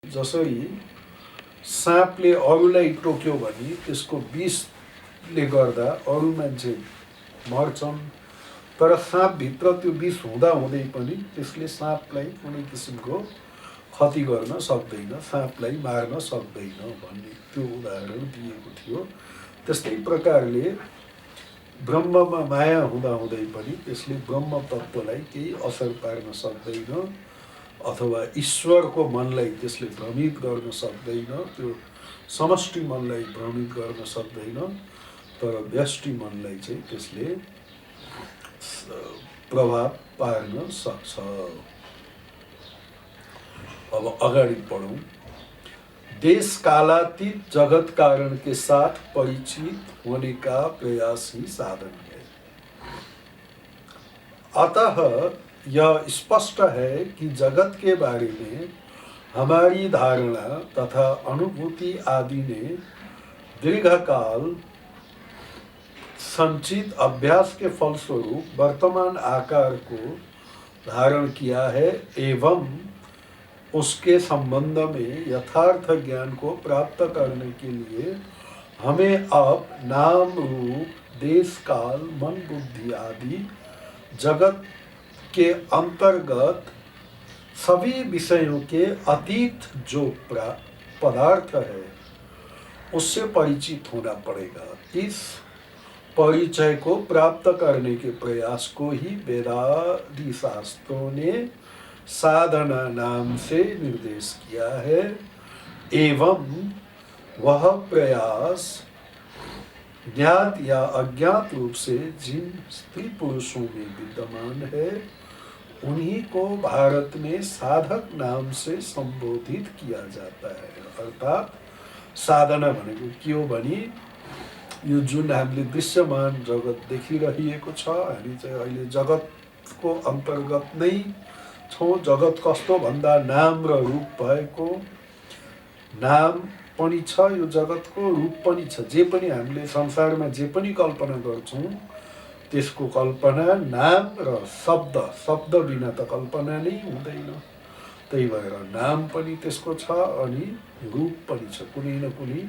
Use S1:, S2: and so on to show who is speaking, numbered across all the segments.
S1: जसरी साँपले अरूलाई टोक्यो भने त्यसको विषले गर्दा अरू मान्छे मर्छन्, तर साँपभित्र त्यो विष हुँदाहुँदै पनि त्यसले साँपलाई कुनै किसिमको क्षति गर्न सक्दैन, साँपलाई मार्न सक्दैन भन्ने त्यो उदाहरण दिएको थियो। त्यस्तै प्रकारले ब्रह्ममा माया हुँदाहुँदै पनि त्यसले ब्रह्म तत्त्वलाई केही असर पार्न सक्दैन, अथवा ईश्वरको मनलाई त्यसले भ्रमित गर्न सक्दैन, त्यो समष्टि मनलाई भ्रमित गर्न सक्दैन, तर व्यष्टि मनलाई चाहिँ त्यसले प्रभाव पार्न सक्छ। अब अगाडि पढौँ। देश कालातीत जगत कारण के साथ परिचित होने का प्रयास ही साधन है। अतः यह स्पष्ट है कि जगत के बारे में हमारी धारणा तथा अनुभूति आदि ने दीर्घकाल संचित अभ्यास के फलस्वरूप वर्तमान आकार को धारण किया है, एवं उसके संबंध में यथार्थ ज्ञान को प्राप्त करने के लिए हमें अब नाम रूप देश काल मन बुद्धि आदि जगत के अंतर्गत सभी विषयों के अतीत जो पदार्थ है उससे परिचित होना पड़ेगा। इस परिचय को प्राप्त करने के प्रयास को ही वेदादि शास्त्रों ने साधना नाम से निर्देश किया है, एवं वह प्रयास ज्ञात या अज्ञात रूप से जिन स्त्री पुरुषों में विद्यमान है उन्हीं को भारत में साधक नाम से संबोधित किया जाता है। अर्थात साधना भनेको के हो भने यो जुन हामीले दृश्यमान जगत देखिरहेको छ, हामी चाहिँ अहिले जगतको अन्तर्गत नै छौँ। जगत कस्तो भन्दा नाम र रूप भएको, नाम पनि छ यो जगतको, रूप पनि छ। जे पनि हामीले संसारमा जे पनि कल्पना गर्छौँ त्यसको कल्पना नाम र शब्द, शब्द बिना त कल्पना नै हुँदैन। त्यही भएर नाम पनि त्यसको छ अनि रूप पनि छ। कुनै न कुनै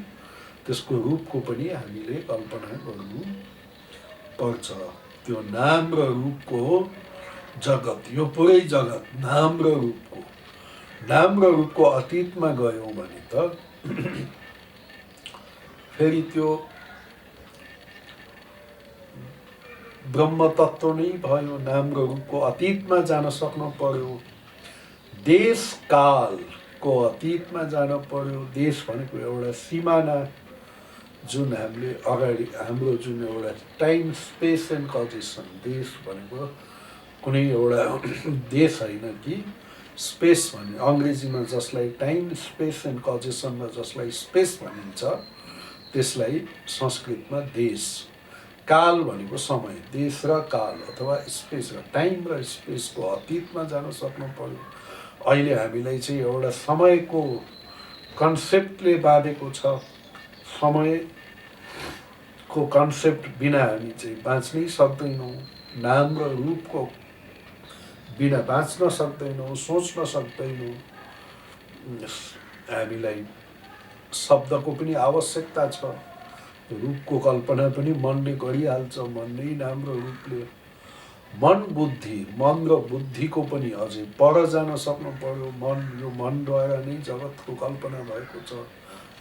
S1: त्यसको रूपको पनि हामीले कल्पना गर्नु पर्छ। त्यो नाम र रूपको जगत, यो पुरै जगत नाम र रूपको अतीतमा गयौँ भने त फेरि त्यो ब्रह्म तत्त्व नै भयो। नाम र रूपको अतीतमा जान सक्नु पर्यो, देश कालको अतीतमा जान पर्यो। देश भनेको एउटा सिमाना, जुन हामीले अगाडि हाम्रो जुन एउटा टाइम स्पेस एन्ड कजेसन, देश भनेको कुनै एउटा देश होइन कि स्पेस भन्ने, अङ्ग्रेजीमा जसलाई टाइम स्पेस एन्ड कजेसनमा जसलाई स्पेस भनिन्छ त्यसलाई संस्कृतमा देश, काल भनेको समय, देश र काल अथवा स्पेस र टाइम र स्पेसको अतीतमा जान सक्नु पर्यो। अहिले हामीलाई चाहिँ एउटा समयको कन्सेप्टले बाँधेको छ। समयको कन्सेप्ट बिना हामी चाहिँ बाँच्नै सक्दैनौँ। नाम र रूपको बिना बाँच्न सक्दैनौँ, सोच्न सक्दैनौँ। हामीलाई शब्दको पनि आवश्यकता छ, रूपको कल्पना पनि मनले गरिहाल्छ। मन नै नाम र रूपले, मन बुद्धि, मन र बुद्धिको पनि अझै पर जान सक्नु पर्यो। मन, यो मनद्वारा नै जगतको कल्पना भएको छ,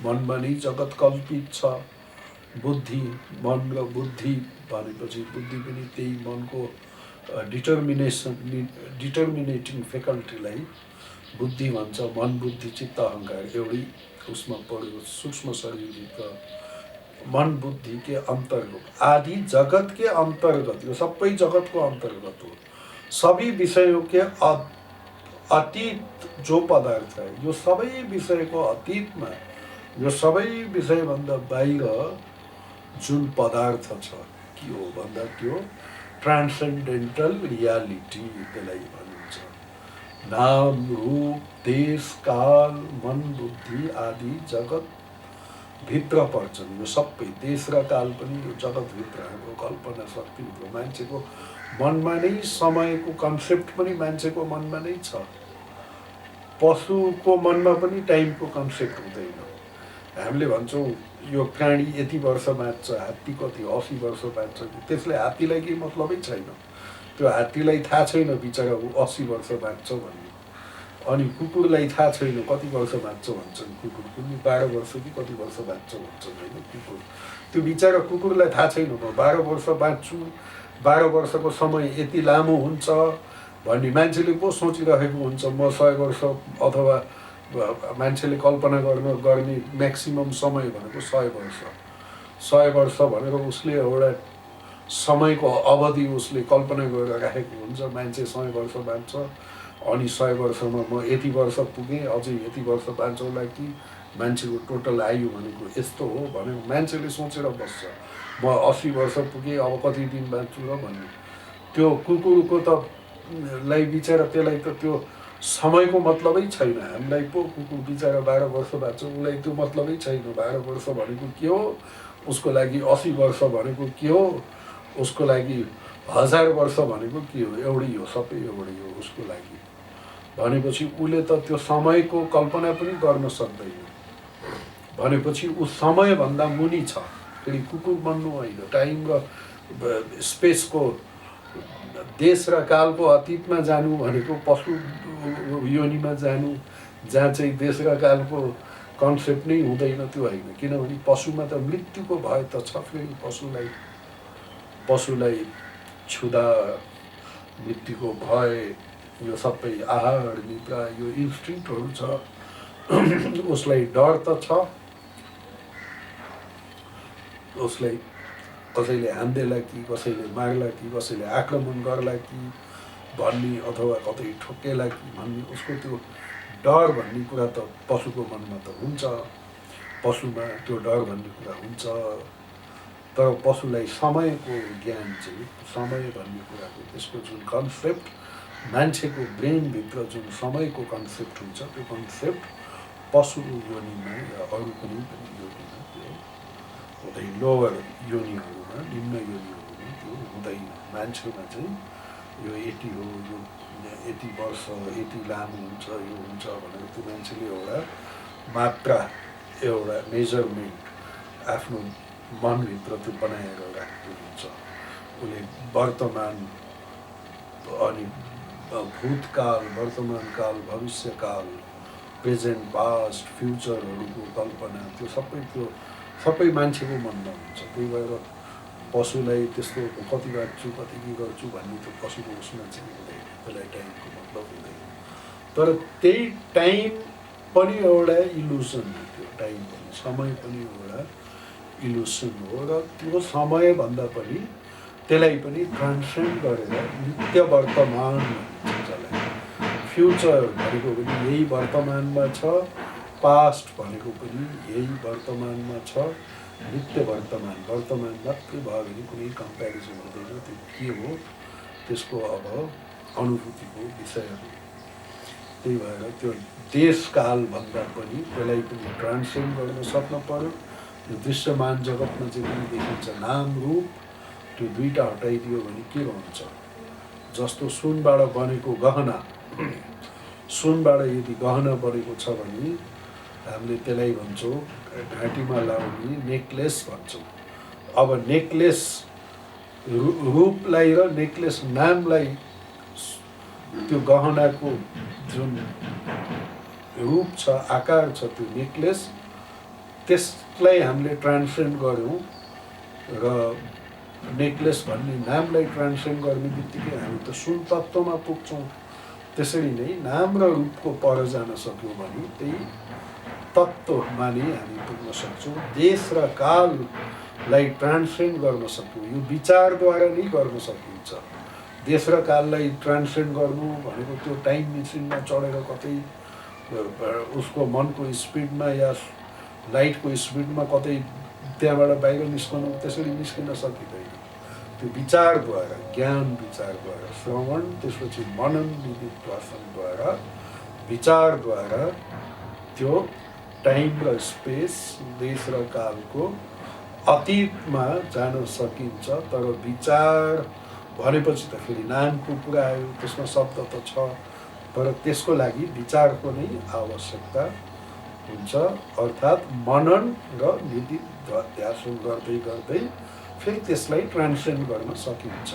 S1: मनमा नै जगत कल्पित छ। बुद्धि, मन र बुद्धि भनेपछि बुद्धि पनि त्यही मनको डिटर्मिनेटिङ फेकल्टीलाई बुद्धि भन्छ। मन बुद्धि चित्त अहङ्कार एउटै उसमा पर्यो, सूक्ष्म शरीरभित्र। मन बुद्धि के अंतर्गत आदि जगत के अंतर्गत, यो सबै जगतको अंतर्गत हो। सभी विषयों के अतीत जो पदार्थ है, यो सबै विषयको अतीतमा, यो सबै विषयभन्दा बाहिर जुन पदार्थ छ के हो भन्दा त्यो ट्रान्सेन्डेन्टल रियालिटी त्यसलाई भनिन्छ। नाम रूप देश काल मन बुद्धि आदि जगत भित्र पर्छन्। यो सबै देश र काल पनि यो जगतभित्र हाम्रो कल्पना शक्तिभित्र, मान्छेको मनमा नै समयको कन्सेप्ट पनि मान्छेको मनमा नै छ। पशुको मनमा पनि टाइमको कन्सेप्ट हुँदैन। हामीले भन्छौँ यो प्राणी यति वर्ष बाँच्छ, हात्ती कति 80 वर्ष बाँच्छ, त्यसले हात्तीलाई केही मतलबै छैन। त्यो हात्तीलाई थाहा छैन बिचरा ऊ 80 वर्ष बाँच्छ भन्ने। अनि कुकुरलाई थाहा छैन कति वर्ष बाँच्छ भन्छन्, कुकुर पनि 12 वर्ष कि कति वर्ष बाँच्छ भन्छन् होइन कुकुर। त्यो बिचरा कुकुरलाई थाहा छैन म 12 वर्ष बाँच्छु, 12 वर्षको समय यति लामो हुन्छ भन्ने। मान्छेले पो सोचिरहेको हुन्छ म 100 वर्ष, अथवा मान्छेले कल्पना गर्ने म्याक्सिमम समय भनेको 100 वर्ष। 100 वर्ष भनेर उसले एउटा समयको अवधि उसले कल्पना गरेर राखेको हुन्छ। मान्छे 100 वर्ष बाँच्छ, अनि 100 वर्षमा म यति वर्ष पुगेँ, अझै यति वर्ष बाँचौँला कि मान्छेको टोटल आयु भनेको यस्तो हो भनेर मान्छेले सोचेर बस्छ। म 80 वर्ष पुगेँ, अब कति दिन बाँच्छु र भन्ने। त्यो कुकुरको त लाई बिचरा त्यसलाई त त्यो समयको मतलबै छैन। हामीलाई पो कुकुर बिचरा 12 वर्ष बाँच्छ, उसलाई त्यो मतलबै छैन। 12 वर्ष भनेको के हो, उसको लागि 80 वर्ष भनेको के हो, उसको लागि 1000 वर्ष भनेको के हो, एउटै हो, सबै एउटै हो उसको लागि। भनेपछि उसले त त्यो समयको कल्पना पनि गर्न सक्दैन। भनेपछि ऊ समयभन्दा मुनि छ। फेरि कुकुर बन्नु होइन, टाइम र स्पेसको, देश र कालको अतीतमा जानु भनेको पशु योनिमा जानु, जहाँ चाहिँ देश र कालको कन्सेप्ट नै हुँदैन, त्यो होइन। किनभने पशुमा त मृत्युको भय त छ। फेरि पशुलाई छुँदा मृत्युको भय, यो सबै आहार निद्रा, यो इन्स्टिङ्क्टहरू छ। उसलाई डर त छ, उसलाई कसैले हान्देला कि, कसैले मार्ला कि, कसैले आक्रमण गर्ला कि भन्ने, अथवा कतै ठोकेला कि भन्ने, उसको त्यो डर भन्ने कुरा त पशुको मनमा त हुन्छ। पशुमा त्यो डर भन्ने कुरा हुन्छ। तर पशुलाई समयको ज्ञान चाहिँ, समय भन्ने कुराको त्यसको जुन कन्सेप्ट, मान्छेको ब्रेनभित्र जुन समयको कन्सेप्ट हुन्छ, त्यो कन्सेप्ट पशु योनिमा या अरू कुनै पनि योनिमा, त्यो हुँदैन। लोवर योनिहरूमा, निम्न योनिहरूमा त्यो हुँदैन। मान्छेमा चाहिँ यो यति हो, यो यति वर्ष, यति लामो हुन्छ, यो हुन्छ भनेर त्यो मान्छेले एउटा मात्रा, एउटा मेजरमेन्ट आफ्नो मनभित्र त्यो बनाएर राखेको हुन्छ। उसले वर्तमान, अनि भूतकाल, वर्तमानकाल, भविष्यकाल, प्रेजेन्ट, पास्ट, फ्युचरहरूको कल्पना, त्यो सबै मान्छेको मनमा हुन्छ। त्यही भएर पशुलाई त्यस्तो कति बाँच्छु, कति के गर्छु भन्ने त्यो पशुको उसमा चाहिँ हुँदैन। त्यसलाई टाइमको मतलब हुँदैन। तर त्यही टाइम पनि एउटा इल्युसन हो। त्यो टाइम पनि, समय पनि एउटा इल्युसन हो। र त्यो समयभन्दा पनि त्यसलाई पनि ट्रान्सेन्ड गरेर नित्य वर्तमान भनिन्छ जसलाई। फ्युचर भनेको पनि यही वर्तमानमा छ, पास्ट भनेको पनि यही वर्तमानमा छ, नित्य वर्तमान मात्रै भयो भने कुनै कम्पेरिजन हुँदैन। त्यो के हो, त्यसको अब अनुभूतिको विषय हो। त्यही भएर त्यो देशकालभन्दा पनि त्यसलाई पनि ट्रान्सेन्ड गर्न सक्नु पर्यो। यो दृश्यमान जगतमा चाहिँ पनि देखिन्छ नाम रूप, त्यो दुईटा हटाइदियो भने के रहन्छ। जस्तो सुनबाट बनेको गहना, सुनबाट यदि गहना बनेको छ भने हामीले त्यसलाई भन्छौँ घाँटीमा लाउने नेकलेस भन्छौँ। अब नेकलेस रूपलाई र नेकलेस नामलाई, त्यो गहनाको जुन रूप छ, आकार छ, त्यो नेकलेस, त्यसलाई हामीले ट्रान्सेन्ड गऱ्यौँ र नेकलेस भन्ने नामलाई ट्रान्सेन्ड गर्ने बित्तिकै हामी त सुन तत्त्वमा पुग्छौँ। त्यसरी नै नाम र रूपको पर जान सक्यौँ भने त्यही तत्त्वमा नै हामी पुग्न सक्छौँ। देश र काललाई ट्रान्सेन्ड गर्न सक्यौँ, यो विचारद्वारा नै गर्न सकिन्छ। देश र काललाई ट्रान्सेन्ड गर्नु भनेको त्यो टाइम मेसिनमा चढेर कतै उसको मनको स्पिडमा या लाइटको स्पिडमा कतै त्यहाँबाट बाहिर निस्कनु, त्यसरी निस्किन सकिँदैन। त्यो विचारद्वारा, ज्ञान विचारद्वारा, श्रवण, त्यसपछि मनन निधिध्यासनद्वारा, विचारद्वारा त्यो टाइम र स्पेस, देश र कालको अतीतमा जान सकिन्छ। तर विचार भनेपछि त फेरि नामको कुरा आयो, त्यसमा शब्द त छ, तर त्यसको लागि विचारको नै आवश्यकता हुन्छ। अर्थात् मनन र निधिध्यासन गर्दै गर्दै फेरि त्यसलाई ट्रान्सेन्ड गर्न सकिन्छ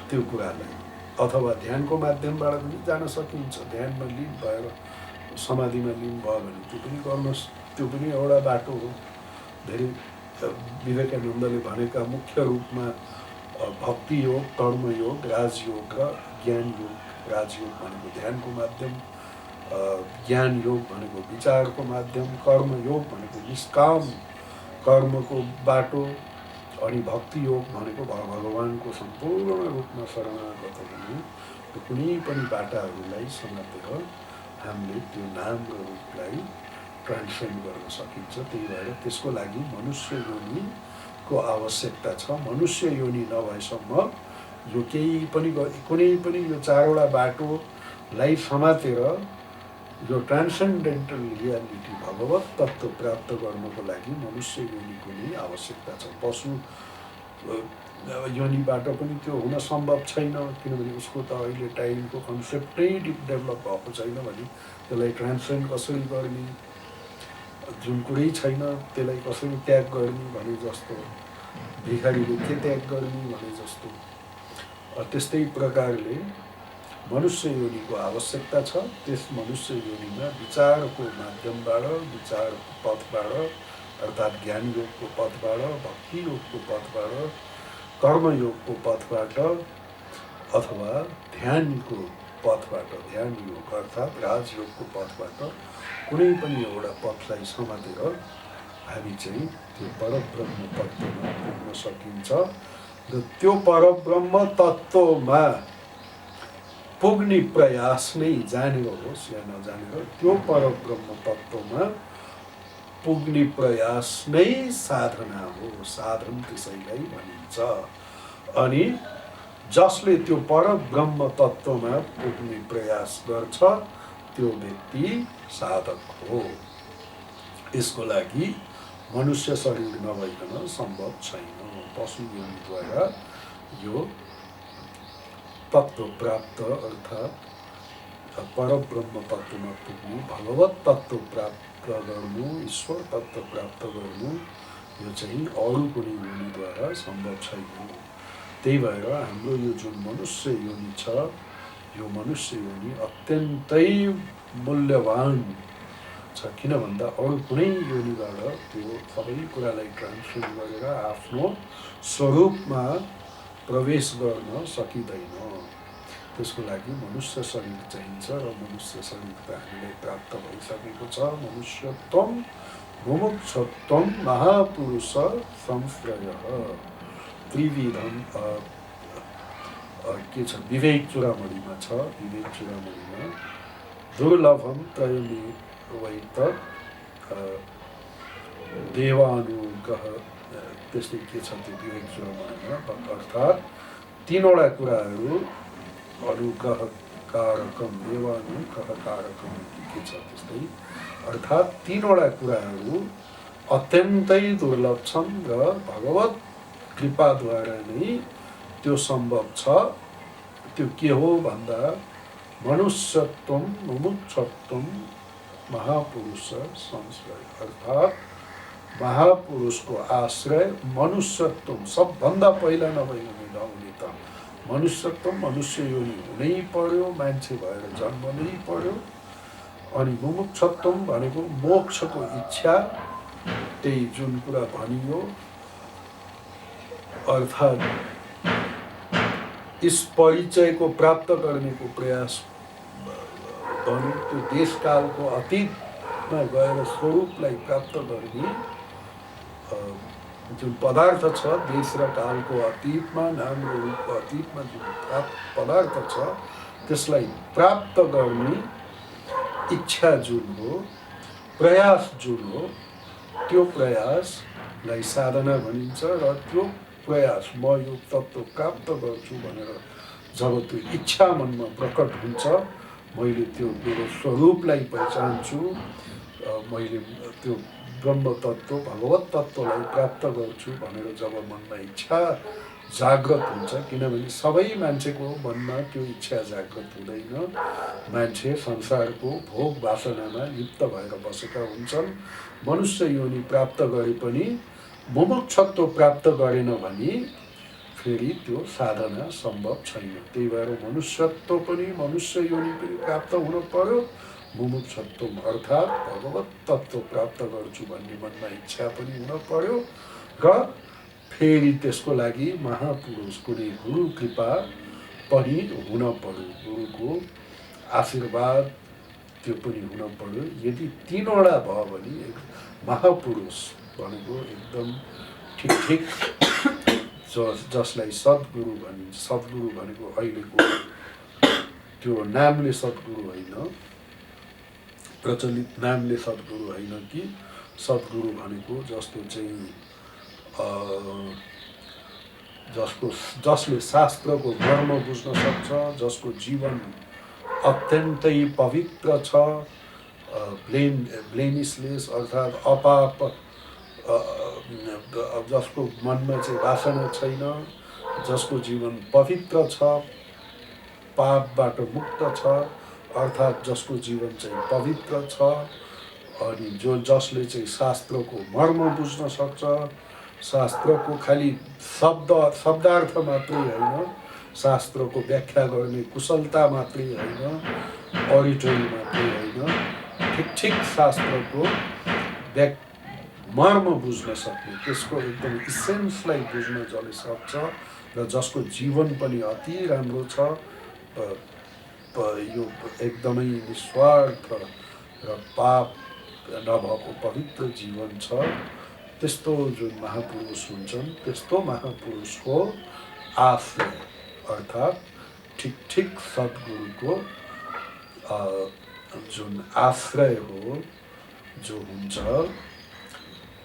S1: त्यो कुरालाई, अथवा ध्यानको माध्यमबाट पनि जान सकिन्छ। ध्यानमा लीन भएर समाधिमा लीन भयो भने त्यो पनि गर्नुहोस्, त्यो पनि एउटा बाटो हो। धेरै विवेकानन्दले भनेका मुख्य रूपमा भक्ति योग, कर्मयोग, राजयोग र ज्ञान योग। राजयोग भनेको ध्यानको माध्यम, ज्ञान योग भनेको विचारको माध्यम, कर्मयोग भनेको निष्काम कर्मको बाटो, अनि भक्ति योग भनेको भगवानको सम्पूर्ण रूपमा शरणागत हुनु। कुनै पनि बाटाहरूलाई समातेर हामीले त्यो नाम र रूपलाई ट्रान्सेन्ड गर्न सकिन्छ। त्यही भएर त्यसको लागि मनुष्य योनिको आवश्यकता छ। मनुष्य योनि नभएसम्म यो केही पनि कुनै पनि यो चारवटा बाटोलाई समातेर यो ट्रान्सेन्डेन्टल रियालिटी भगवत तत्त्व प्राप्त गर्नको लागि मनुष्य योनिको नै आवश्यकता छ। पशु योनिबाट पनि त्यो हुन सम्भव छैन, किनभने उसको त अहिले टाइमको कन्सेप्टै डेभलप भएको छैन भने त्यसलाई ट्रान्सेन्ड कसरी गर्ने, जुन कुरै छैन त्यसलाई कसरी त्याग गर्ने भने जस्तो, भिखारीले के त्याग गर्ने भने जस्तो। त्यस्तै प्रकारले मनुष्य योनिको आवश्यकता छ। त्यस मनुष्य योनिमा विचारको माध्यमबाट, विचारको पथबाट, अर्थात् ज्ञान योगको पथबाट, भक्ति योगको पथबाट, कर्मयोगको पथबाट, अथवा ध्यानको पथबाट, ध्यान योग अर्थात् राजयोगको पथबाट कुनै पनि एउटा पथलाई समातेर हामी चाहिँ त्यो परब्रह्म तत्त्वमा पुग्न सकिन्छ। र त्यो परब्रह्म तत्त्वमा पुग्ने प्रयास नै जानेर होस् या नजानेर, त्यो परब्रह्म तत्त्वमा पुग्ने प्रयास नै साधना हो। साधन त्यसैलाई भनिन्छ। अनि जसले त्यो परब्रह्म तत्त्वमा पुग्ने प्रयास गर्छ त्यो व्यक्ति साधक हो। यसको लागि मनुष्य शरीर नभइकन सम्भव छैन। पशु योनिद्वारा यो तत्त्व प्राप्त अर्थात् परब्रह्म तत्त्वमा पुग्नु, भगवत तत्त्व प्राप्त गर्नु, ईश्वर तत्त्व प्राप्त गर्नु, यो चाहिँ अरू कुनै योनिद्वारा सम्भव छैन। त्यही भएर हाम्रो यो जुन मनुष्य योनि छ, यो मनुष्य योनि अत्यन्तै मूल्यवान छ। किन भन्दा अरू कुनै योनिबाट त्यो सबै कुरालाई ट्रान्सफर गरेर आफ्नो स्वरूपमा प्रवेश गर्न सकिँदैन। त्यसको लागि मनुष्य शरीर चाहिन्छ र मनुष्य शरीर त हामीलाई प्राप्त भइसकेको छ। मनुष्यत्वम मुमुक्षत्वम महापुरुष संश्रयः त्रिविधम के छ, विवेक चूडामणिमा छ। विवेक चूडामणिमा दुर्लभम त्रयमेवैत देवानुग्रह त्यस्तै के छ त्यो विवेक चूडामणिमा, अर्थात् तीनवटा कुराहरू अनुग्रह कारकम देवानुग्रह कारकम के छ त्यस्तै, अर्थात् तीनवटा कुराहरू अत्यन्तै दुर्लभ छन् र भगवत कृपाद्वारा नै त्यो सम्भव छ। त्यो के हो भन्दा मनुष्यत्वम मुमुक्षत्वम महापुरुष संश्रय, अर्थात् महापुरुषको आश्रय मनुष्यत्व। सबभन्दा पहिला नभई हुने त मनुष्यत्व, मनुष्य योनि हुनै पर्यो, मान्छे भएर जन्मनै पर्यो। अनि मुमुक्षत्व भनेको मोक्षको इच्छा, त्यही जुन कुरा भनियो, अर्थात् इस परिचयको प्राप्त गर्नेको प्रयास गर्नु, त्यो देशकालको अतीतमा गएर स्वरूपलाई प्राप्त गर्ने जुन पदार्थ छ, देश र कालको अतीतमा, नाम र रूपको अतीतमा जुन पदार्थ छ, त्यसलाई प्राप्त गर्ने इच्छा जुन हो, प्रयास जुन हो, त्यो प्रयासलाई साधना भनिन्छ। र त्यो प्रयास म यो तत्त्व प्राप्त गर्छु भनेर जब त्यो इच्छा मनमा प्रकट हुन्छ, मैले त्यो मेरो स्वरूपलाई पहिचान्छु, मैले त्यो ब्रह्म तत्त्व, भगवत तत्त्वलाई प्राप्त गर्छु भनेर जब मनमा इच्छा जागृत हुन्छ, किनभने सबै मान्छेको मनमा त्यो इच्छा जागृत हुँदैन। मान्छे संसारको भोग वासनामा लिप्त भएर बसेका हुन्छन्। मनुष्य योनि प्राप्त गरे पनि मुमुक्षत्व प्राप्त गरेन भने फेरि त्यो साधना सम्भव छैन। त्यही भएर मनुष्यत्व पनि, मनुष्य योनि पनि प्राप्त हुन पर्यो। मुमुक्षत्व अर्थात् भगवत तत्त्व प्राप्त गर्छु भन्ने मनमा इच्छा पनि हुन पर्यो र फेरि त्यसको लागि महापुरुष कुनै गुरु कृपा पनि हुन पर्यो, गुरुको आशीर्वाद त्यो पनि हुन पर्यो। यदि तीनवटा भयो भने महापुरुष भनेको एकदम ठिक जसलाई सद्गुरु भनिन्छ। सद्गुरु भनेको अहिलेको त्यो नामले सद्गुरु होइन, प्रचलित नामले सद्गुरु होइन कि सद्गुरु भनेको जस्तो चाहिँ जसले शास्त्रको मर्म बुझ्न सक्छ, जसको जीवन अत्यन्तै पवित्र छ, ब्लेमिसलेस अर्थात् अपाप, जसको मनमा चाहिँ वासना छैन, जसको जीवन पवित्र छ, पापबाट मुक्त छ, अर्थात् जसको जीवन चाहिँ पवित्र छ, अनि जसले चाहिँ शास्त्रको मर्म बुझ्न सक्छ, शास्त्रको खालि शब्दार्थ मात्रै होइन, शास्त्रको व्याख्या गर्ने कुशलता मात्रै होइन, अरिटरी मात्रै होइन, ठिक शास्त्रको मर्म बुझ्न सक्ने, त्यसको एकदम इसेन्सलाई बुझ्न जसले सक्छ र जसको जीवन पनि अति राम्रो छ, यो एकदमै निस्वार्थ र पाप नभएको पवित्र जीवन छ, त्यस्तो जुन महापुरुष हुन्छन्, त्यस्तो महापुरुषको आश्रय अर्थात् ठिक सद्गुरुको जुन आश्रय हो जो हुन्छ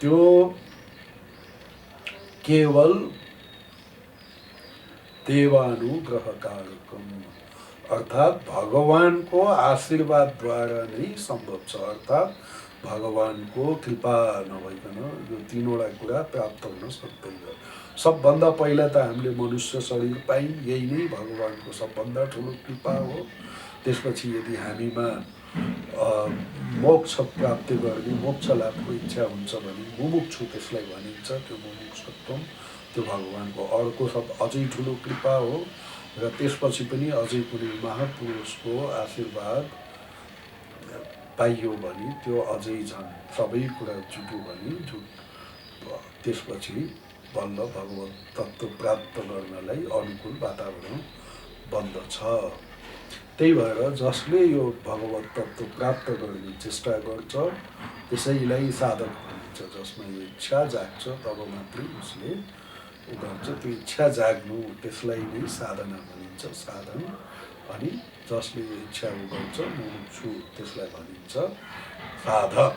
S1: त्यो केवल देवानुग्रहकारकम अर्थात् भगवानको आशीर्वादद्वारा नै सम्भव छ। अर्थात् भगवानको कृपा नभइकन यो तीनवटा कुरा प्राप्त हुन सक्दैन। सबभन्दा पहिला त हामीले मनुष्य शरीर पायौँ, यही नै भगवानको सबभन्दा ठुलो कृपा हो। त्यसपछि यदि हामीमा मोक्ष प्राप्ति गर्ने, मोक्ष लाभको इच्छा हुन्छ भने मुमुक्षु त्यसलाई भनिन्छ। त्यो मुमुक्षत्व त्यो भगवानको अर्को सब अझै ठुलो कृपा हो र त्यसपछि पनि अझै कुनै महापुरुषको आशीर्वाद पाइयो भने त्यो अझै झन् सबै कुरा जुट्यो भने त्यसपछि बल्ल भगवत तत्त्व प्राप्त गर्नलाई अनुकूल वातावरण बन्दछ। त्यही भएर जसले यो भगवत तत्त्व प्राप्त गर्ने चेष्टा गर्छ त्यसैलाई साधक भनिन्छ। जसमा यो इच्छा जाग्छ तब मात्रै उसले गर्छ। त्यो इच्छा जाग्नु त्यसलाई नै साधना भनिन्छ, साधन। अनि जसले यो इच्छा गर्छ मुमुक्षु त्यसलाई भनिन्छ साधक।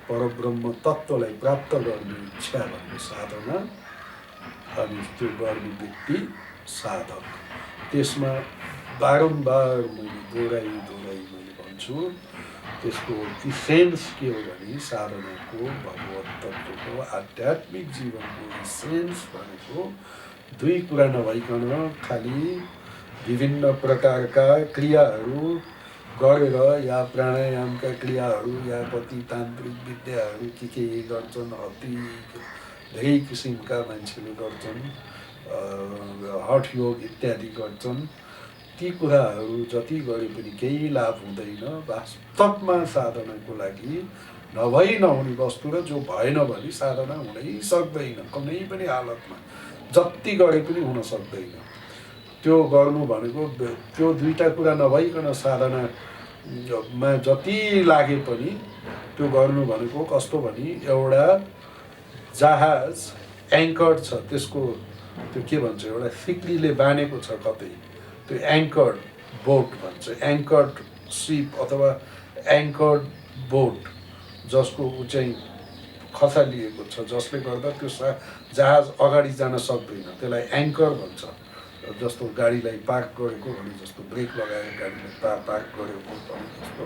S1: परब्रह्म तत्त्वलाई प्राप्त गर्ने इच्छा भन्ने साधना, अनि त्यो गर्ने व्यक्ति साधक। त्यसमा बारम्बार मैले दोहोऱ्याइ मैले भन्छु, त्यसको इसेन्स के हो भने साधनाको, भगवत तत्त्वको, आध्यात्मिक जीवनको इसेन्स भनेको दुई कुरा नभइकन खालि विभिन्न प्रकारका क्रियाहरू गरेर या प्राणायामका क्रियाहरू या कति तान्त्रिक विद्याहरू के गर्छन्, अति धेरै किसिमका मान्छेले गर्छन्, हठ योग इत्यादि गर्छन्। ती कुराहरू जति गरे पनि केही लाभ हुँदैन। वास्तवमा साधनाको लागि नभई नहुने वस्तु र जो भएन भने साधना हुनै सक्दैन। कुनै पनि हालतमा जति गरे पनि हुन सक्दैन। त्यो गर्नु भनेको त्यो दुईटा कुरा नभइकन साधनामा जति लागे पनि त्यो गर्नु भनेको कस्तो भने एउटा जहाज एङ्कर्ड छ, त्यसको त्यो के भन्छ, एउटा सिक्रीले बाँधेको छ कतै, त्यो एङ्कर्ड बोट भन्छ, एङ्कर्ड सिप अथवा एङ्कर्ड बोट, जसको चाहिँ खसालिएको छ, जसले गर्दा त्यो जहाज अगाडि जान सक्दैन। त्यसलाई एङ्कर भन्छ। जस्तो गाडीलाई पार्क गरेको भने जस्तो ब्रेक लगाएर गाडीलाई पार्क गरेको भने जस्तो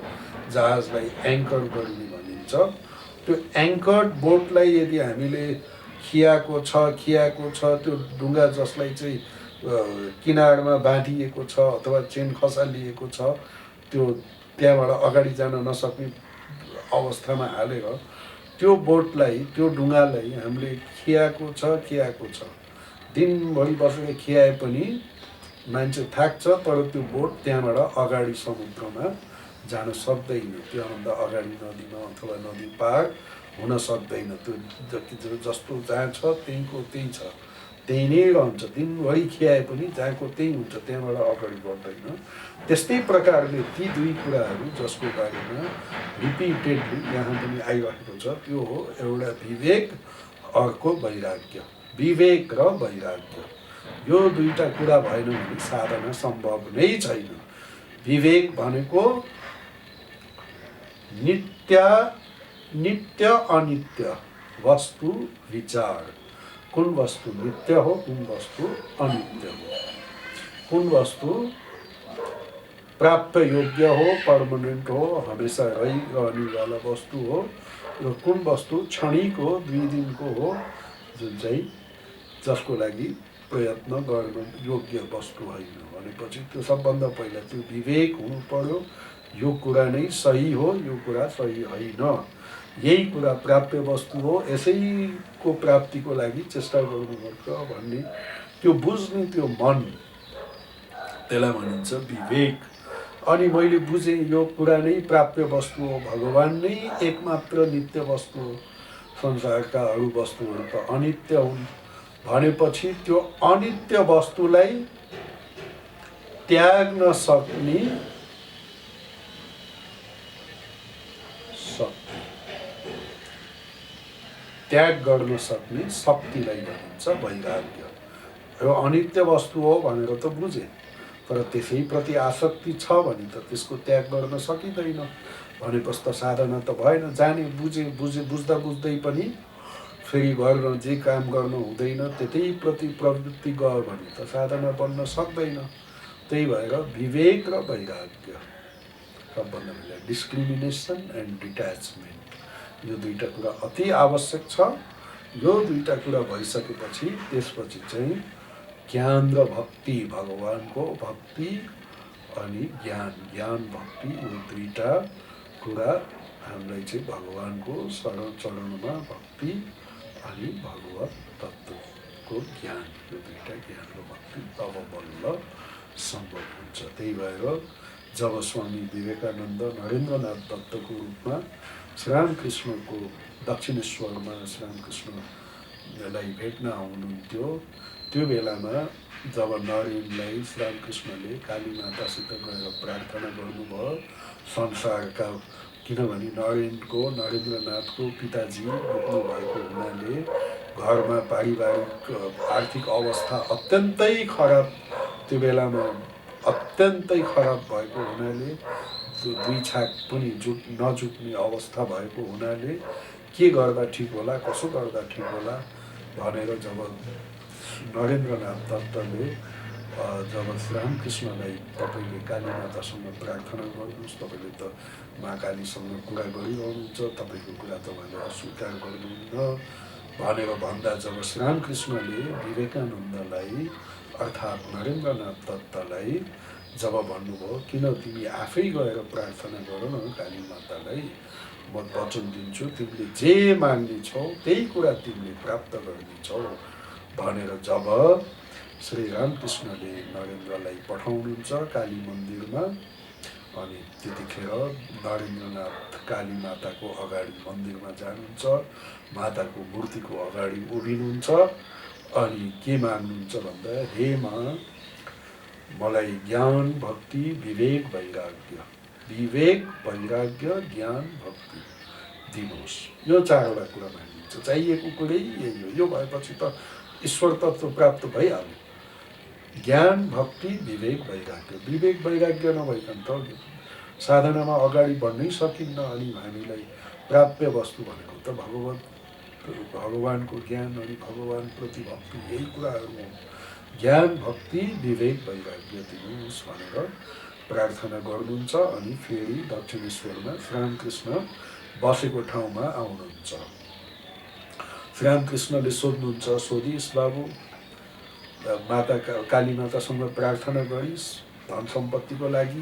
S1: जहाजलाई एङ्कर गरिने भनिन्छ। त्यो एङ्कर्ड बोटलाई यदि हामीले खियाको छ त्यो ढुङ्गा जसलाई चाहिँ किनारमा बाँधिएको छ अथवा चेन खसालिएको छ, त्यो त्यहाँबाट अगाडि जान नसक्ने अवस्थामा हालेर त्यो बोटलाई, त्यो ढुङ्गालाई हामीले खियाको छ दिनभरि बसेर खियाए पनि मान्छे थाक्छ, तर त्यो बोट त्यहाँबाट अगाडि समुद्रमा जान सक्दैन, त्योभन्दा अगाडि नदीमा अथवा नदी पार हुन सक्दैन। त्यो जस्तो जहाँ छ त्यहीँको त्यही छ, त्यही नै रहन्छ, दिनभरि खियाए पनि जहाँको त्यही हुन्छ, त्यहाँबाट अगाडि बढ्दैन। त्यस्तै प्रकारले ती दुई कुराहरू जसको बारेमा रिपिटेडली यहाँ पनि आइरहेको छ, त्यो हो एउटा विवेक, अर्को वैराग्य। विवेक र वैराग्य, यो दुईटा कुरा भएन भने साधना सम्भव नै छैन। विवेक भनेको नित्य अनित्य वस्तु विचार, कुन वस्तु नित्य हो, कुन वस्तु अनित्य हो, कुन वस्तु प्राप्त योग्य हो, पर्मनेन्ट हो, हमेशा रहिरहने वाला वस्तु हो, र कुन वस्तु क्षणिक हो, 2 दिनको हो, जुन चाहिँ जसको लागि प्रयत्न गर्न योग्य वस्तु होइन भनेपछि त्यो सबभन्दा पहिला त्यो विवेक हुनु पर्यो। यो कुरा नै सही हो, यो कुरा सही होइन, यही कुरा प्राप्य वस्तु हो, यसैको प्राप्तिको लागि चेष्टा गर्नुपर्छ भन्ने त्यो बुझ्ने त्यो मन, त्यसलाई भनिन्छ विवेक। अनि मैले बुझेँ यो कुरा नै प्राप्य वस्तु हो, भगवान नै एकमात्र नित्य वस्तु हो, संसारका अरू वस्तुहरू त अनित्य हुन् भनेपछि त्यो अनित्य वस्तुलाई त्याग्न सक्ने शक्ति, त्याग गर्न सक्ने शक्तिलाई भनिन्छ वैराग्य। यो अनित्य वस्तु हो भनेर त बुझे, तर त्यसैप्रति आसक्ति छ भने त त्यसको त्याग गर्न सकिँदैन, भनेपछि त साधना त भएन। जाने बुझ्दा बुझ्दै पनि फेरि गर्न जे काम गर्न हुँदैन, त्यतैप्रति प्रवृत्ति गयो भने त साधना बन्न सक्दैन। त्यही भएर विवेक र वैराग्य सबभन्दा पहिला, डिस्क्रिमिनेसन एन्ड डिट्याचमेन्ट, यो दुईटा कुरा अति आवश्यक छ। यो दुईटा कुरा भइसकेपछि त्यसपछि चाहिँ ज्ञान र भक्ति, भगवानको भक्ति अनि ज्ञान भक्ति, यो दुईटा कुरा हामीलाई चाहिँ भगवानको चरणमा भक्ति अनि भगवत तत्त्वको ज्ञान, यो दुईटा ज्ञान र भक्ति तब बल्ल सम्भव हुन्छ। त्यही भएर जब स्वामी विवेकानन्द नरेन्द्रनाथ दत्तको रूपमा श्रीरामकृष्णको दक्षिणेश्वरमा श्रीरामकृष्णलाई भेट्न आउनुहुन्थ्यो, त्यो बेलामा जब नरेनलाई श्रीरामकृष्णले काली मातासित गएर प्रार्थना गर्नुभयो संसारका, किनभने नरेन्द्रनाथको पिताजी बोक्नु भएको हुनाले घरमा पारिवारिक आर्थिक अवस्था अत्यन्तै खराब, त्यो बेलामा अत्यन्तै खराब भएको हुनाले, दुई छाक पनि नजुट्ने अवस्था भएको हुनाले के गर्दा ठिक होला, कसो गर्दा ठिक होला भनेर जब नरेन्द्रनाथ दत्तले जब श्रीरामकृष्णलाई तपाईँले काली मातासँग प्रार्थना गर्नुहोस्, तपाईँले त महाकालीसँग कुरा गरिरहनुहुन्छ, तपाईँको कुरा तपाईँले अस्वीकार गर्नुहुन्न भनेर भन्दा जब श्रीरामकृष्णले विवेकानन्दलाई अर्थात् नरेन्द्रनाथ दत्तलाई जब भन्नुभयो, किन तिमी आफै गएर प्रार्थना गर न काली मातालाई, म वचन दिन्छु तिमीले जे माग्नेछौ त्यही कुरा तिमीले प्राप्त गर्नेछौ भनेर जब श्री रामकृष्णले नरेन्द्रलाई पठाउनुहुन्छ काली मन्दिरमा, अनि त्यतिखेर नरेन्द्रनाथ काली माताको अगाडि मन्दिरमा जानुहुन्छ, माताको मूर्तिको अगाडि उभिनुहुन्छ अनि के माग्नुहुन्छ भन्दा, हे माँ मलाई ज्ञान भक्ति विवेक वैराग्य ज्ञान भक्ति दिनुहोस्, यो चारवटा कुरा मागिन्छ। चाहिएको कुरै यही हो। यो भएपछि त ईश्वर तत्त्व प्राप्त भइहाल्यो। ज्ञान भक्ति विवेक वैराग्य नभइकन त साधनामा अगाडि बढ्नै सकिन्न। अनि हामीलाई प्राप्य वस्तु भनेको त भगवानको ज्ञान अनि भगवानप्रति भक्ति, यही कुराहरू हो। ज्ञान भक्ति विवेक वैराग्य दिनुहोस् भनेर प्रार्थना गर्नुहुन्छ। अनि फेरि दक्षिणेश्वरमा श्रीरामकृष्ण बसेको ठाउँमा आउनुहुन्छ। श्रीरामकृष्णले सोध्नुहुन्छ, सोधिस् बाबु, माता काली मातासँग प्रार्थना गरिस् धन सम्पत्तिको लागि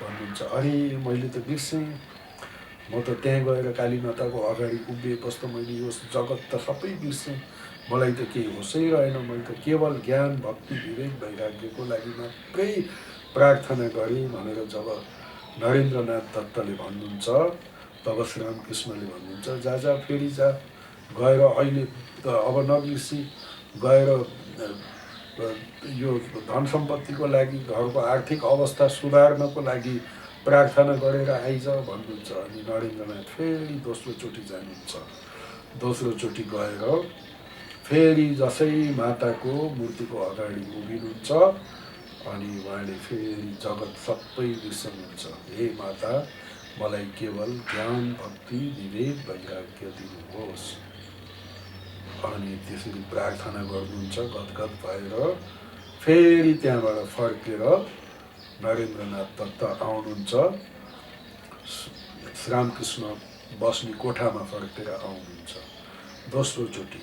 S1: भन्नुहुन्छ। अरे मैले त बिर्सेँ, म त त्यहाँ गएर काली माताको अगाडि उभिएपछि त मैले यो जगत त सबै बिर्सेँ, मलाई त केही होसै रहेन, मैले त केवल ज्ञान भक्ति विवेक वैराग्यको लागि मात्रै प्रार्थना गरेँ भनेर जब नरेन्द्रनाथ दत्तले भन्नुहुन्छ, तब श्रीरामकृष्णले भन्नुहुन्छ, जा फेरि जा, गएर अहिले त अब नबिर्सी, गएर यो धन सम्पत्तिको लागि घरको आर्थिक अवस्था सुधार्नको लागि प्रार्थना गरेर आइज भन्नुहुन्छ। अनि नरेन्द्रनाथ फेरि दोस्रोचोटि जानुहुन्छ। दोस्रोचोटि गएर फेरि जसै माताको मूर्तिको अगाडि उभिनुहुन्छ अनि उहाँले फेरि जगत सबै बिर्सनुहुन्छ। हे माता, मलाई केवल ज्ञान भक्ति विवेक वैराग्य दिनुहोस्। अनि त्यसरी प्रार्थना गर्नुहुन्छ गदगद भएर। फेरि त्यहाँबाट फर्केर नरेन्द्रनाथ दत्त आउनुहुन्छ, श्रीरामकृष्ण बस्ने कोठामा फर्केर आउनुहुन्छ दोस्रोचोटि।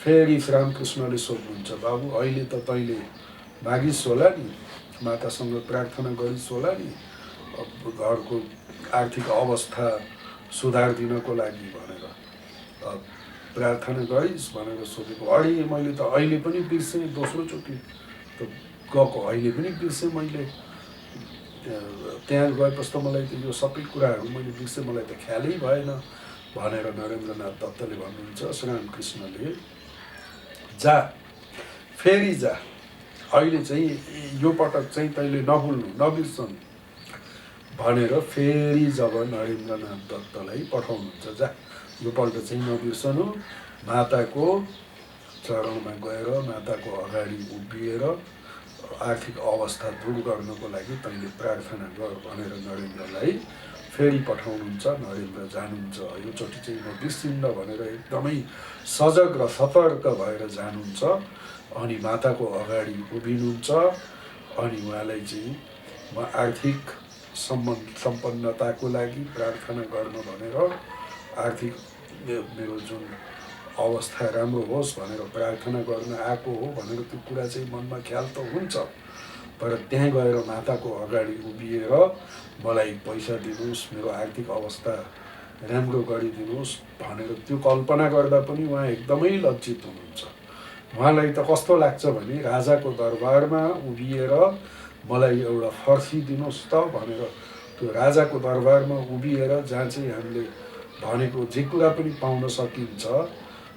S1: फेरि श्रीरामकृष्णले सोध्नुहुन्छ, बाबु अहिले त तैँले मागिस् होला नि, मातासँग प्रार्थना गरिस् होला नि, घरको आर्थिक अवस्था सुधारिदिनको लागि भनेर प्रार्थना गरिस् भनेर सोधेको। अरे मैले त अहिले पनि बिर्सेँ, दोस्रोचोटि त गएको अहिले पनि बिर्सेँ, मैले त्यहाँ गएपछि त मलाई त यो सबै कुराहरू मैले बिर्सेँ, मलाई त ख्यालै भएन भनेर नरेन्द्रनाथ दत्तले भन्नुहुन्छ। श्रीरामकृष्णले जा, फेरि जा, अहिले चाहिँ यो पटक चाहिँ तैँले नभुल्नु, नबिर्सनु भनेर फेरि जब नरेन्द्रनाथ दत्तलाई पठाउनुहुन्छ, जा यो पल्ट चाहिँ नबिर्सनु, माताको चरणमा गएर माताको अगाडि उभिएर आर्थिक अवस्था दूर गर्नको लागि तैँले प्रार्थना गर भनेर नरेन्द्रलाई फेरि पठाउनुहुन्छ। नरेन्द्र जानुहुन्छ। योचोटि चाहिँ म बिर्सिन्न भनेर एकदमै सजग र सतर्क भएर जानुहुन्छ। अनि माताको अगाडि उभिनुहुन्छ। अनि उहाँलाई चाहिँ म आर्थिक सम्पन्नताको लागि प्रार्थना गर्न भनेर, आर्थिक मेरो जुन अवस्था राम्रो होस् भनेर प्रार्थना गर्न आएको हो भनेर त्यो कुरा चाहिँ मनमा ख्याल त हुन्छ, तर त्यहाँ गएर माताको अगाडि उभिएर मलाई पैसा दिनुहोस्, मेरो आर्थिक अवस्था राम्रो गरिदिनुहोस् भनेर त्यो कल्पना गर्दा पनि उहाँ एकदमै लज्जित हुनुहुन्छ। उहाँलाई त कस्तो लाग्छ भने राजाको दरबारमा उभिएर मलाई एउटा फर्सी दिनुहोस् त भनेर, त्यो राजाको दरबारमा उभिएर जहाँ चाहिँ हामीले भनेको जे कुरा पनि पाउन सकिन्छ,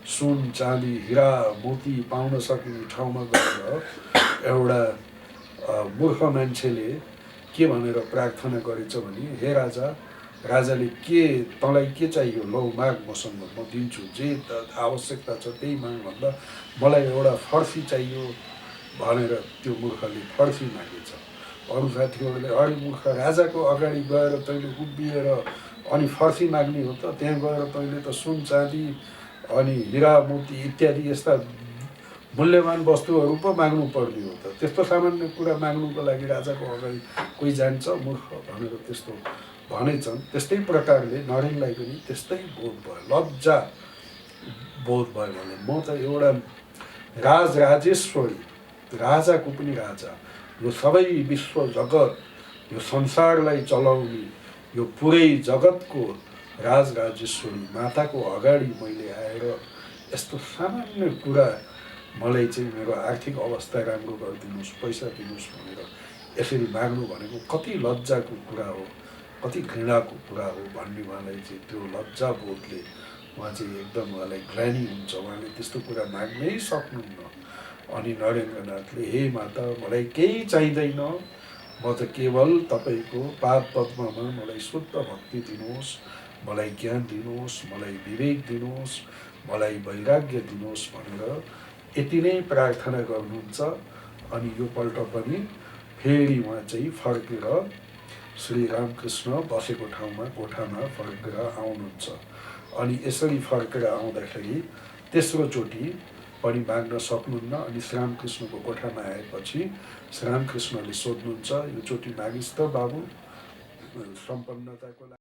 S1: सुन चाँदी हिरा मोती पाउन सकिने ठाउँमा गएर एउटा मूर्ख मान्छेले के भनेर प्रार्थना गरेछ भने, हे राजा, राजाले के तँलाई के चाहियो, लौ माग मसँग, म दिन्छु, जे आवश्यकता छ त्यही माग भन्दा मलाई एउटा फर्सी चाहियो भनेर त्यो मूर्खले फर्सी मागेछ। अरू साथीहरूले अरे मूर्ख, राजाको अगाडि गएर तैँले उभिएर अनि फर्सी माग्ने हो त, त्यहाँ गएर तैँले त सुन चाँदी अनि हिरा मोती इत्यादि यस्ता मूल्यवान वस्तुहरू पो माग्नु पर्ने हो त, त्यस्तो सामान्य कुरा माग्नुको लागि राजाको अगाडि कोही जान्छ मूर्ख भनेर त्यस्तो भनेछन्। त्यस्तै प्रकारले नरेनलाई पनि त्यस्तै बोध भयो, लज्जा बोध भयो भने म त एउटा राजराजेश्वरी, राजाको पनि राजा, यो सबै विश्व जगत, यो संसारलाई चलाउने यो पुरै जगतको राजराजेश्वरी माताको अगाडि मैले आएर यस्तो सामान्य कुरा, मलाई चाहिँ मेरो आर्थिक अवस्था राम्रो गरिदिनुहोस्, पैसा दिनुहोस् भनेर यसरी माग्नु भनेको कति लज्जाको कुरा हो, कति घृणाको कुरा हो भन्ने उहाँलाई चाहिँ त्यो लज्जा बोधले उहाँ चाहिँ एकदम उहाँलाई ग्लानि हुन्छ। उहाँले त्यस्तो कुरा माग्नै सक्नुहुन्न। अनि नरेन्द्रनाथले, हे माता, मलाई केही चाहिँदैन, म त केवल तपाईँको पाद पद्ममा मलाई शुद्ध भक्ति दिनुहोस्, मलाई ज्ञान दिनुहोस्, मलाई विवेक दिनुहोस्, मलाई वैराग्य दिनुहोस् भनेर यति नै प्रार्थना गर्नुहुन्छ। अनि यो पल्ट पनि फेरि उहाँ चाहिँ फर्केर श्रीरामकृष्ण बसेको ठाउँमा कोठामा फर्केर आउनुहुन्छ। अनि यसरी फर्केर आउँदाखेरि तेस्रोचोटि पनि माग्न सक्नुहुन्न। अनि श्रीरामकृष्णको कोठामा आएपछि श्रीरामकृष्णले सोध्नुहुन्छ, यो चोटि मागिस् त बाबु सम्पन्नताको लागि।